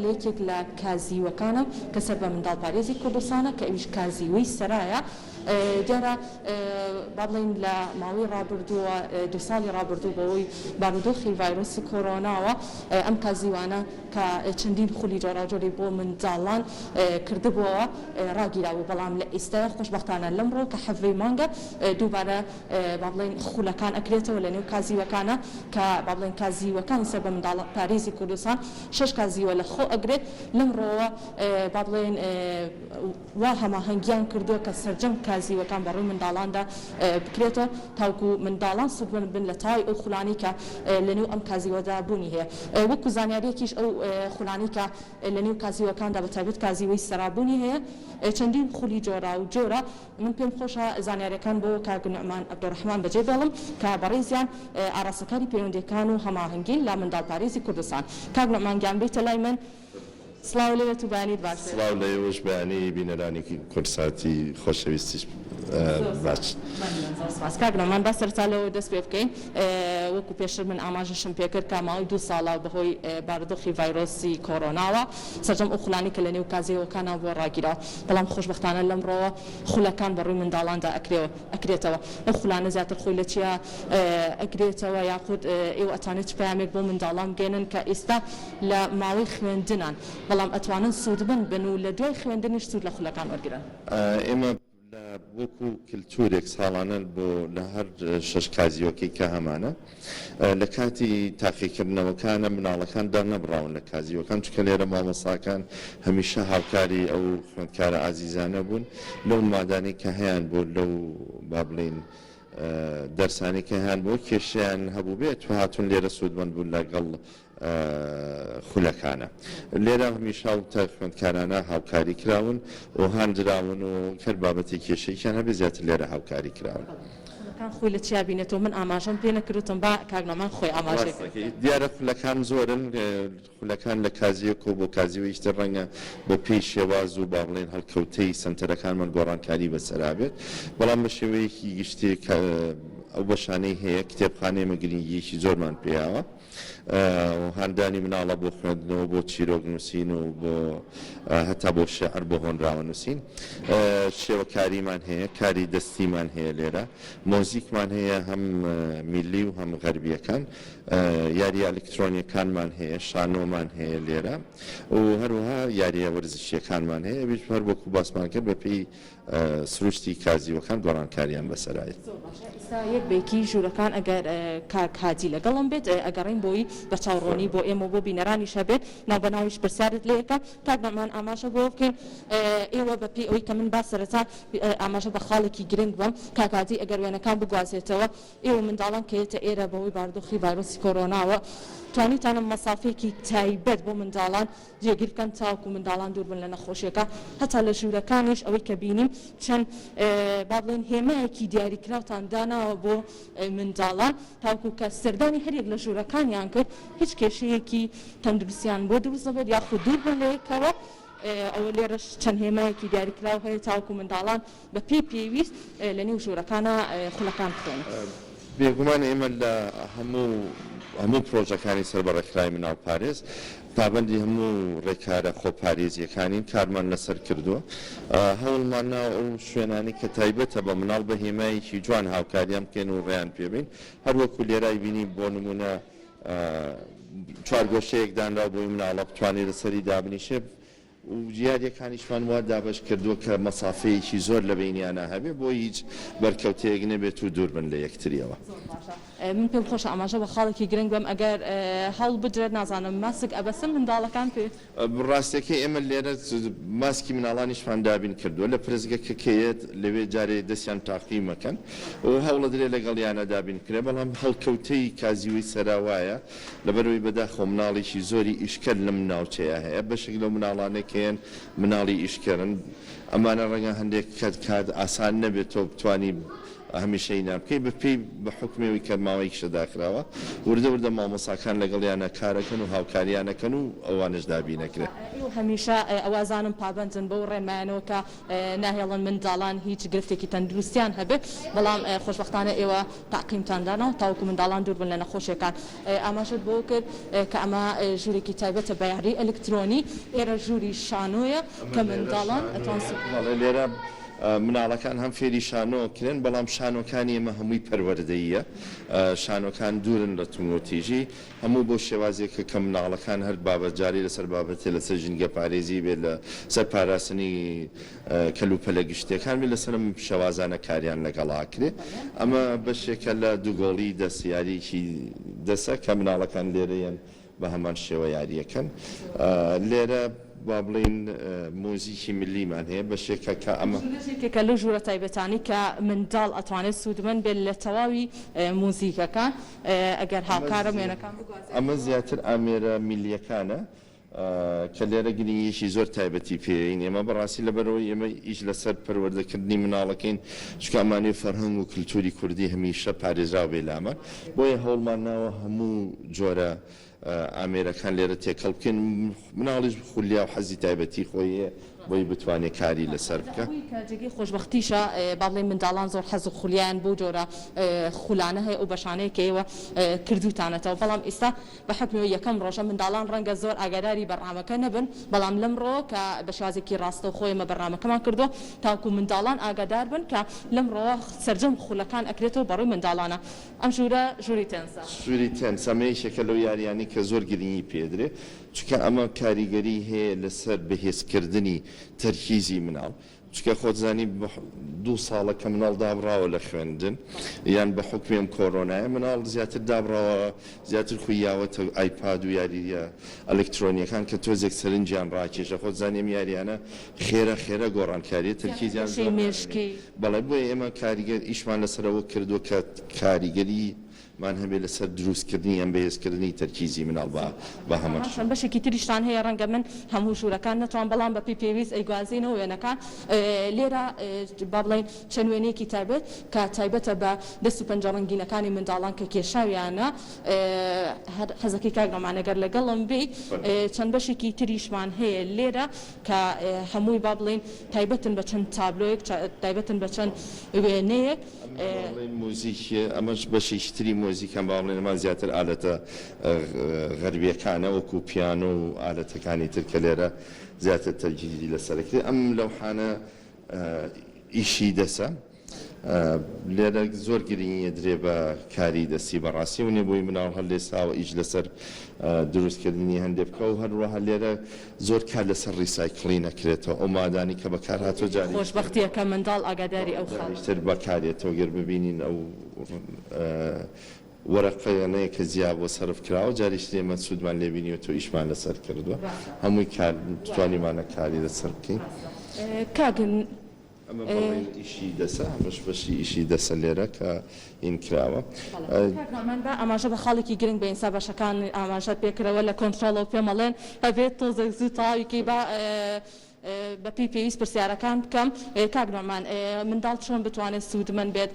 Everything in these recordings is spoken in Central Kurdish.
لێکێک لە کازیوەکانە کە سەر بە منداڵپارێزی کوردستانە کە ئەویش کازیوەی سەرایە دیارە با بڵێن لە ماوەی ڕابردووە دو ساڵی ڕابردوو بەوەی بارودۆخی ڤایرۆسی کۆرۆناوە ئەم کازیوانە کە چەندین خولی جۆراوجۆری بۆ منداڵان کردبووەوە ڕاگیراوە بەڵام لە ئێستاە خۆشبەختانە لەمڕۆ کە حەڤەی مانگە دووبارە با بڵێن خولەکان ئەکرێتەوە لە نێو کازیوەکانە کە با بڵێن کازیوەکانی سەر بە منداڵپارێزی کوردستان 6 کازیوە لە خۆ ئەگرێت لەمڕۆوە با بڵێن وا هەماهەنگیان کردووە کە سەرجەم کازیوەکان بەڕووی منداڵاندا بکرێتەوە تاوکو منداڵان سوودمەند بن لە تاوی ئەو خولانی کە لە نێو ئەم کازیوەدا بوونی هەیە وەکو زانیاریەکیش ئەو خولانی کە لە نێو کازیوەکاندا بەتایبەت کازیوەی سەرابوونی هەیە چەندین خولی جۆرا و جۆرە من پێم خۆشە زانیاریەکان بۆ کاک نوعمان عەبدوڕەحمان بەجێ بێڵم کە بەڕێزیان ئاراستەکاری پەیوەندیەکان و هەماهەنگی لە منداڵپارێزی کوردستان کاک نوعمان گیان بێتە لای من سلااو لەوێت و بەیانیت باش سلااو لەوەش بەیانی بینەرانی کورساتی خۆشەویستیش باش کاگنەمان با سەرچالەوە دەست پێ بکەین وەکو پێشتر من ئاماژەشم پێکرد کە ماوەی 2 ساڵە بەهۆی بارودۆخی ڤایرۆسی کۆرۆناوە سەرجەم ئەو خولانی کە لە نێو کازیوەکانە بۆ ڕاگیرەوە بەڵام خۆشبەختانە لەمڕۆوە خولەکان بەڕووی منداڵاندا ئەکرێتەوە ئەو خولانە زیاتر خۆی لە چیا ئەکرێتەوە یاخود ئێوە ئەتوانێت پامێک بۆ منداڵان بگەێنن کە ئێستا لە ماوەی خوێندنان بەڵام ئەتوانن سوودبن بن و لە دوای خوێندنیش سوود لە خولەکان وەرگرن ئێمە وەکو کللتورێک ساڵانە بۆ لە هەر 6 کازیۆکەی کە هەمانە لە کاتی تاقیکردنەوەکانە مناڵەکان دانەبراون لە کازیۆکان چکە لێرە مامۆساکان هەمیشە هاوکاری ئەو خوێندکارە ئازیزانە بوون لەو مادانی کە هەیەیان بۆ لەو با بڵێن دەرسانی کە هەیەیان بۆ کێشیان هەبوو بێت و هاتون لێرە سوودمەند بوون لەگەڵ خولەکانە لێرە هەمیشە تا خوێندکارانە هاوکاری کراون و هاندراون و کرد بابەتی کێشەیەکیان هەبێ زیاتر لێرە هاوکاری کراون خۆی لە چیا بینێتەوە من ئاماژەم پێ نەکردوتم با کاگنەمان خۆی ئاماژێ دیارە خولەکان زۆرن خولەکان لە کازیەک و بۆ کازیوەیشتە ڕەنگە بۆ پێی شێواز و با بڵێن هەڵکەوتەی سنتەرەکانمان گۆڕانکاری بەسەرابێت بەڵام بە شێوەیەکی گشتێک ئەو بەشانەی هەیە کتێبخانەی مەگرنگیەکی زۆرمان پێیاوە هاندانی مناڵە بۆ خوێندنەوە بۆ چیرۆک نووسین و بۆ هەتا بۆ شێعر بۆ هۆنراوە نووسین شێوەکاریمان هەیە کاری دەستیمان هەیە لێرە مۆزیکمان هەیە هەم میلی و هەم غەربیەکان یاری ئەلکترۆنیەکانمان هەیە شانۆمان هەیە لێرە و هەروەها یاریە وەرزشیەکانمان هەیە ئەویش هەر وەکو باسمان کرد بە پێی سروشتی کازیوەکان گۆڕانکاریان بەسەرایێت یەک بێکی ژوورەکان ئەگەر کاتی لەگەڵم بێت ئەگەڕین بۆی بە چاوڕۆنی بۆ ئێمە بۆ بینەرانی شەبێت ناوبەناویش پرسیارت لێەکە کاگنەمان ئاماژە بۆ بکەین ئێوە بە پێی ئەوەی کە من با سەرەتا ئاماژە بە خاڵێکی گرنگ بم کاکاتی ئەگەر وێنەکان بگوازێتەوە ئێوە منداڵان کەیتە ئێرە بەوەی بارودۆخی ڤایرۆسی کۆرۆناوە توانیتانم مەسافێکی تایبەت بۆ منداڵان جێگیرکەن تاوکو منداڵان دوور بن لە نەخۆشیەکە هەتا لە ژوورەکانیش ئەوەی کە بینیم چەند با بڵێن هێمایەکی دیاریکراوتان داناوە بۆ منداڵان تاوکو کە سەردانی هەرێک لە ژوورەکانیان کرد هیچ کێشەیەکی تەندروستیان بۆ دروست نەبێت یاخود دوور بن لەیەکەوە ئەوە لێرەش چەند هێمایەکی دیاریکراو هەیە تاوکو منداڵان بە پێویست لە نێو ژوورەکانە خولەکان بخوێن بێگومان ئێمە لە هەموو پرۆژەکانی سەر بە ڕێکخراوی مناڵپارێز پابەندی هەموو ڕێکارە خۆپارێزیەکانین کارمان لەسەر کردووە هەوڵمانە ئەو شوێنانی کە تایبەتە بە مناڵ بە هێمایەکی جوان هاوکاریان بکەین و ڕێیان پێبین هەروەکو لێرای بینی بۆ نمونە چوارگۆشەیەک دانرا بۆی مناڵە بتوانێت لەسەری دابنیشێ و یاریەکانیشمان وا دابش کردووە کە مەسافەیەکی زۆر لە بینیانە هەبێ بۆ هیچ بەرکەوتەیەک نەبێت و دوور بن لە یەکتریەوە من پێم خۆشە ئاماژە بە خاڵێکی گرنگ بم ئەگەر هەڵ بدرێت نازانم ماسک ئەبەسم منداڵەکان پێ ڕاستەکەی ئێمە لێرە ماسکی مناڵانیشمان دابین کردووە لە پرزگەکەکەیت لەوێ جارێ دەستیان تاقی مەکەن و هەوڵە درێ لەگەڵیانە دابین کرێ بەڵام هەڵکەوتەی کازیوی سەراوایە لەبەرەوەی بەداخۆ مناڵێکی زۆری ئیشکەر لەم ناوچەیە هەیە بەشێک لەو مناڵانێکیان مناڵی ئیشکەرن ئەمانە ڕەنگە هەندێک کات ئاسان نەبێت تۆ بتوانی هەمیشەی نامکەی بەپێی بە حکمێوی کە ماوەیەکشە داخراوە وردە وردە مامۆساکان لەگەڵیانە کارەکەن و هاوکاریانەکەن و ئەوانش دابی نەکرێت. هەمیشە ئەوازانم پابندن بەو ڕێمایانەوە کە ناهێڵن منداڵان هیچ گرفتێکی تەندروستیان هەبێت بەڵام خۆشبەختانە ئێوە تاقیمتاندانەوە تاوکو منداڵان دوور بن لە نەخۆشیەکان. ئاماژت بۆ کرد کە ئەمە ژوورێکی تایبەتە بە یاری ئەلکترۆنی ئێرە ژووری شانۆیە کە منداڵان لێرە مناڵەکان هەم فێری شانۆکرێن بەڵام شانۆکانی ئێمە هەمووی پەروەردەییە شانۆکان دوورن لە تونگۆتیژی هەموو بۆ شێوازێکە کە مناڵەکان هەر بابەتجاری لەسەر بابەتێ لەسەر ژینگە پارێزی بێت لە سەر پاراستنی کەلوپەلە گشتەکان بێت لەسەرم شەوازانە کاریان لەگەڵاکرێ ئەمە بەشێکە لە دووگۆڵی دەستیاریکی دەسە کە مناڵەکان لێرەیەن بە هەمان شێوە یاریەکەن لێرە با بڵین مۆزیکی ملیمان هەیە بەشێکە کە ئەمەێکە لە ژوورە تایبەتانی کە منداڵ ئەتوانێت سوودمەند بێت لە تەواوی مۆزیکەکان ئەگەر هاوکارە وێنەکان ئەمە زیاتر ئامێرە میلیەکانە کە لێرە گرنگیشی زۆر تایبەتی پێین ئێمە بەڕاستی لەبەرەوەی ئێمە ئیش لەسەر پەروەردەکردنی مناڵەکەین چکە ئەمانەی فەرهەنگ و کللتوری کوردی هەمیشە پارێزراو بێ لامە بۆیە هەوڵمان ناوە هەموو جۆرە ئامێرەکان لێرە تێکەڵ بکەن مناڵیش خولیا و حەزی تایبەتی خۆیە بۆی بتوانێت کاری لەسەر بکە جێگەی خۆشببختیشە با بڵێ منداڵان زۆر حەز و خولیان بۆ جۆرە خولانە هەیە و بەشانەیە کە ئێوە کردوتانەتەوە بەڵام ئێستا بە حکمەوە یەکەم ڕۆژە منداڵان ڕەنگە زۆر ئاگاداری بەڕامەکە نەبن بەڵام لەمڕۆ کە بە شازێکی ڕاستە و خۆیمە بەڕامەکەمان کردو تاکو منداڵان ئاگادار بن کە لەمڕۆ سەرجەم خولەکان ئەکرێتەوە بەڕووی منداڵانە ئەم ژوورە ژووری تەنسە ژووری تەنسەمەیەکە لەو یاریانی کە زۆر گرنگی پێدرێ چکە ئەمە کاریگەری هەیە لەسەر بەهێزکردنی تەرکیزی مناڵ چکە خۆتزانی 2 ساڵە کە مناڵ دابراوە لە خوێندن یان بە حکوێم کۆرۆنایە مناڵ زیاتر دابراوە زیاتر خویاوەتە ئایپاد و یاریە ئەلکترۆنیەکان کە تۆزێک سەرنجیان ڕاکێشە خۆتزانیم یاریانە خێرە گۆڕانکاریە تەرکیزیان مێشکی بەڵێ بۆ ئێمە کاریگەر ئیشمان لەسەرەوە کردو کە کاریگەری مان هەبێت لەسەر دروستکردنی ئەم بەهێزکردنی تەرکیزی مناڵ بە هەمەش بەشێکی تریشتان هەیە ڕەنگە من هەموو ژوورەکان نەتوان بەڵام بە پێویست ئەیگوازینەوە وێنەکان لێرە با بڵێن چەند وێنەیەکی تایبەت کە تایبەتە بە دەست و پەنجەڕەنگینەکانی منداڵان کە کێشاویانە حەزەکەی کاگەمانەگەر لەگەڵم بێ چەند بەشێکی تریشمان هەیە لێرە کە هەمووی با بڵێن تایبەتن بە چەند تابلۆیەک تایبەتن بە چەند وێنەیەک موزیک ئەمەش بەشێکی تری مۆزیکان با بڵێن ئەمان زیاتر ئالەتە غەربیەکانە وەکو پیانۆ و ئالەتەکانی تر کە لێرە زیاتر تەرکیزی لەسەرەکرێت ئەم لەوحانە ئیشی دەسە لێرە زۆر گرنگیە درێ بە کاری دەستی بەڕاستی و نێبووی مناڵ هەر لێساوە ئیش لەسەر دروستکردنی هەندێک بکە و هەروەها لێرە زۆر کار لەسەر ڕیسایکڵی نەکرێتەوە ئەو مادانی کە بەکار هاتۆ جاری خۆشبەختیەکە منداڵ ئاگاداری ئەو خاڵتر بەکارێتەوە گەر ببینین ئەو وەرەقەیەنەیە کە زیاب بۆ سەرف کراوە جاریش لێمە سوودمان لێبینی و تۆ ئیشمان لەسەر کردووە هەمووی کار توانیمانە کاری لەسەر بکەین کاگن ئەمە ئیشی دەسە هەمش بەشی ئیشی دەسە لێرە کە این کراوە ئاماژە بە خاڵێکی گرنگ بە ئینسا بەشەکان ئاماژە پێکرەوە لە کۆنتترۆڵەوە پێمەڵێن هەبێت تۆزێک زوو تاویکەی بە بە پێویست پرسیارەکان بکەم کاگنۆمان منداڵ چۆن بتوانێت سوودمەند بێت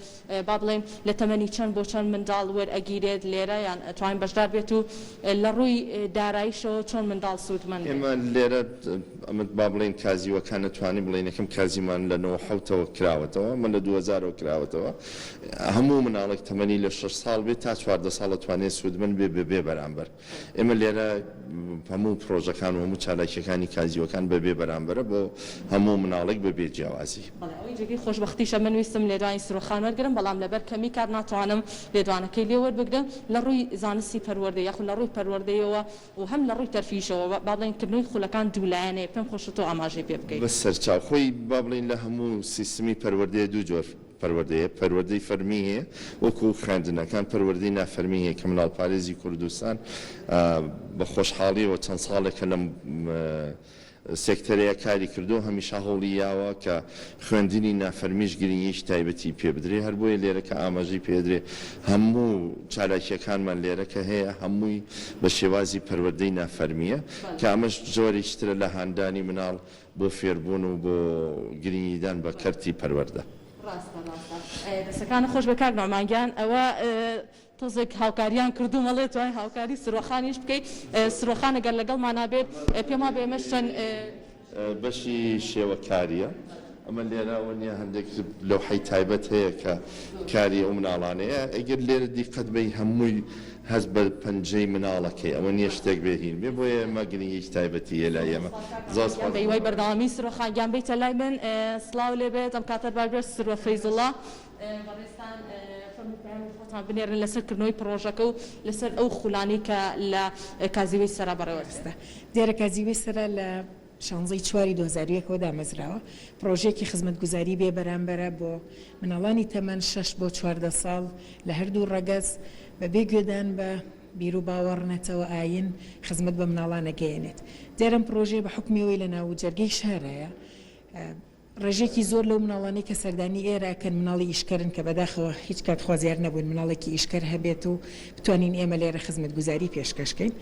با بڵێن لە تەمەنی چەند بۆ چەند منداڵ وەرئەگیرێت لێرە یان ئەتوانین بەشدار بێت و لە ڕووی داراییشەوە چۆن منداڵ سوودمەند ئێمە لێرە ئەمە با بڵێن کازیوەکان نتوانین بڵێن یەکەم کازیمان لە 1970ەوە کراوەتەوە من لە 2000ەوە کراوەتەوە هەموو مناڵێک تەمەنی لە 6 ساڵ بێت تا 14 ساڵ توانێت سوودمەند بێ بەرامبەر ئێمە لێرە هەموو پرۆژەکان و هەموو چالاکیەکانی کازیوەکان بەبێ بەرامبەرە بۆ هەموو مناڵێک بەبێ جیاوازی جێگەی خۆشبەختیشە من ویستم لێدوانی سروخان وەرگرم بەڵام لەبەر کەمی کار ناتوانم لێدوانەکەی لێ وەربگرم لە ڕووی زانستی پەروەردەی یاخود لە ڕووی پەروەردەیەوە و هەم لە ڕووی تەرفیشەوە با بڵێن کردنەوەی خولەکان دوولایەنەیە پێم خۆشە تۆ ئاماژەی پێ بکەیت بە سەرچاو خۆی با بڵێن لە هەموو سیستمی پەروەردەیە دوو جۆر پەروەردەی فەرمی هەیە وەکو خوێندنەکان پەروەردەی نافەرمی هەیە کە مناڵپارێزی کوردستان بە خۆشحاڵیەوە چەند ساڵێکە لەم سێکتەرەیە کاری کردو هەمیشە هەوڵی یاوە کە خوێندنی نافەرمیش گرنگیش تایبەتی پێ بدرێ هەر بۆیە لێرە کە ئاماژەی پێدرێ هەموو چالاکیەکانمان لێرە کە هەیە هەمووی بە شێوازی پەروەردەی نافەرمیە کە ئەمەش جۆرێکترە لە هاندانی مناڵ بۆ فێربوون و بۆ گرنگیدان بە کەرتی پەروەردە دەستەکانە خۆش بە کاک نۆمانگیان ئەوە تۆزێک هاوکاریان کردو مەڵێت توای هاوکاری سرۆخانیش بکەیت سرۆخان ئەگەر لەگەڵمان نابێت پێما بێمە چەند بەشی شێوەکاریە ئەمە لێرەوە نیە هەندێک لەوحەی تایبەت هەیە کە کاری ئەو مناڵانەیە ئەگەر لێرە دیقەت بەی هەمووی هەست بە پەنجەی مناڵەکەی ئەوە نییە شتێک بێهین بێ بۆیە ئێمە گرنگیش تایبەتی هەیە لای ئێمە بەیوای بەردەوامی سرۆخانگیان بیتە لای من سڵاو لێ بێت ئەم کاتە بابێت سرۆ فەیزوڵڵا بەڕێستان خۆتان بنێرن لەسەرکردنەوەی پرۆژەکە و لەسەر ئەو خولانی کە لە کازیوەی سەرا بەڕێوەستە دیارە کازیوەی سەرا لە 16 2001 دامەزراوە پرۆژێکی خزمەتگوزاری بێ بەرامبەرە بۆ مناڵانی تەمەەن 6 بۆ 14 ساڵ لە هەردوو ڕەگەز بەبێ گوێدان بە بیر و باوەڕنەتەوە ئاین خزمەت بە مناڵانە گەیەنێت دیارم پرۆژێ بە حکمیەوەی لە ناو جەرگەی شارەیە ڕێژێکی زۆر لەو مناڵانی کە سەردانی ئێراکەن مناڵی ئیشکردن کە بەداخەوە هیچ کات خوازیار نەبوون مناڵێکی ئیشکەر هەبێت و بتوانین ئێمە لێرە خزمەتگوزاری پێشکەشکەین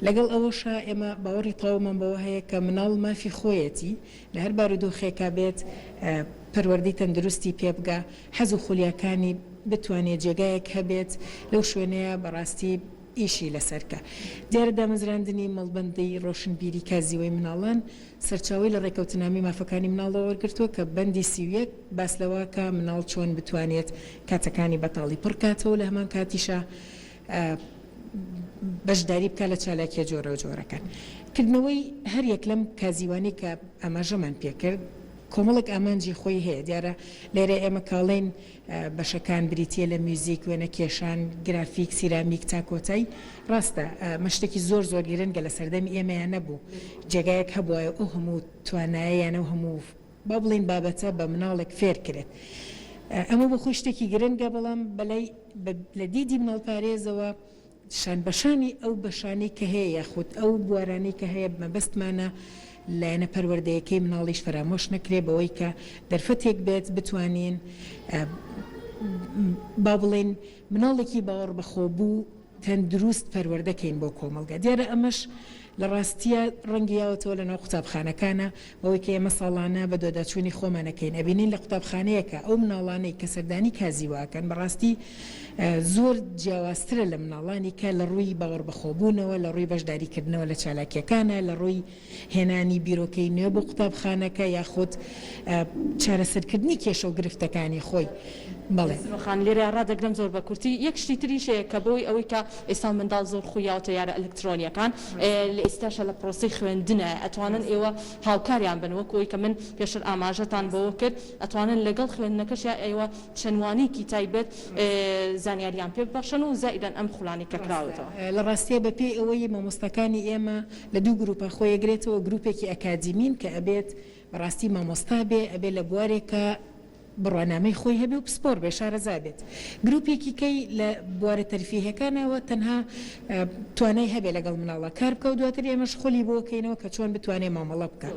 لەگەڵ ئەوەشە ئێمە باوەڕی تەواومان بەوە هەیە کە مناڵ مافی خۆیەتی لە هەر بارودۆخێکا بێت پەروەردەی تەندروستی پێ بگا حەز و خولیاکانی بتوانێت جێگایەک هەبێت لەو شوێنەیە بەڕاستی ئیشی لەسەرکە دیارە دامەزراندنی مەڵبەندی ڕۆشنبیری کازیوەی مناڵان سەرچاوی لە ڕێکەوتنامی مافەکانی مناڵەوە وەرگرتووە کە بەندی سیویەک باس لەوە کە مناڵ چۆن بتوانێت کاتەکانی بەتاڵی پڕکاتەوە لە هەمان کاتیشە بەشداری بکە لە چالاکیە جۆرە و جۆرەکان کردنەوەی هەر یەک لەم کازیوانی کە ئاماژەمان پێکرد کۆمەڵک ئامانجی خۆی هەیە دیارە لێرە ئێمە کاڵین بەشەکان بریتە لە میوزیک وێنە کێشان گرافیک سیرامیک تاکۆتایی ڕاستە مەشتێکی زۆر زۆر گرنگە لە سەردەمی ئێمەیان نەبوو جێگایەک هەبووە ئەو هەموو توانایەیانە و هەموو با بڵین بابەتە بە مناڵێک فێر کرێت ئەمە بۆ خۆی شتێکی گرنگە بەڵام بەلای لە دیدی مناڵپارێزەوە شان بەشانی ئەو بەشانی کە هەیە یاخود ئەو بوارانی کە هەیە مەبەستمانە لایەنە پەروەردەیەکەی مناڵیش فەرامۆش نەکرێ بەوەی کە دەرفەتێک بێت بتوانین با بڵێن مناڵێکی باوەڕ بەخۆبوو تەندروست پەروەردەکەین بۆ کۆمەڵگە دیارە ئەمەش لە ڕاستیە ڕەنگیاوەتەوە لەناو قوتابخانەکانە بەوەی کە ئێمە ساڵانە بە دۆداچوونی خۆمانەکەین ئەبینین لە قوتابخانەیەکە ئەو مناڵانەی کە سەردانی کازیواکەن بەڕاستی زۆر جیاوازترە لە مناڵانی کە لە ڕووی باوەڕ بەخۆبوونەوە لە ڕووی بەشداریکردنەوە لە چالاکیەکانە لە ڕووی هێنانی بیرۆکەی نوێ بۆ قوتابخانەکە یاخود چارەسەرکردنی کێشە و گرفتەکانی خۆی بەڵێ خان لێرە ڕادەگرم زۆر بە کورتی یەک شتی تریشەیە کە بۆی ئەوەی کە ئێستا منداڵ زۆر خویاوتە یارە ئەلکترۆنیەکان لە ئێستاشە لە پرۆسی خوێندنە ئەتوانن ئێوە هاوکاریان بن وەکەوەی کە من پێشتر ئاماژەتان بەوە کرد ئەتوانن لەگەڵ خوێندنەکەش ئێوە چەندوانێکی تایبەت زانیاریان پێ ببەخشن و زائیدەن ئەم خولانی کە کراوەتەوە لە ڕاستیە بەپێ ئەوەی مامۆستاکانی ئێمە لە دوو گروپە خۆیەگرێتەوە گروپێکی ئەکادیمین کە ئەبێت بەڕاستی مامۆستا بێ ئەبێ لە بوارێکە بڕوانامەی خۆی هەبێ و پسپۆر بێ شارەزا بێت گروپێکی کەی لە بوارە تەرفیهەکانەوە تەنها توانای هەبێ لەگەڵ مناڵە کار بکە و دواتر ئێمەش خۆلی بۆکەینەوە کە چۆن بتوانێ مامەڵە بکە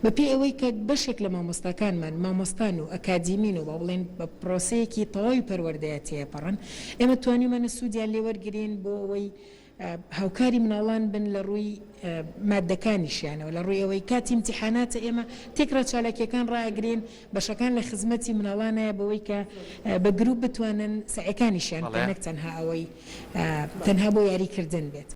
بەپێ ئەوەی کە بەشێک لە مامۆستاکانمان مامۆستان و ئەکادیمین و با بڵێن بە پرۆسەیەکی تەواوی پەروەردەیە تێپەڕن ئێمە توانیمانە سوودیان لێوەرگرین بۆ ئەوەی هاوکاری مناڵان بن لە ڕووی مادەکانیشیانەوە لە ڕووی ئەوەی کاتی امتحاناتە ئێمە تێکرا چالاکیەکان ڕاگرین بەشەکان لە خزمەتی مناڵانەیە بەوەی کە بە گروپ بتوانن سعیەکانیشیان نەک تەنها ئەوەی تەنها بۆ یاریکردن بێت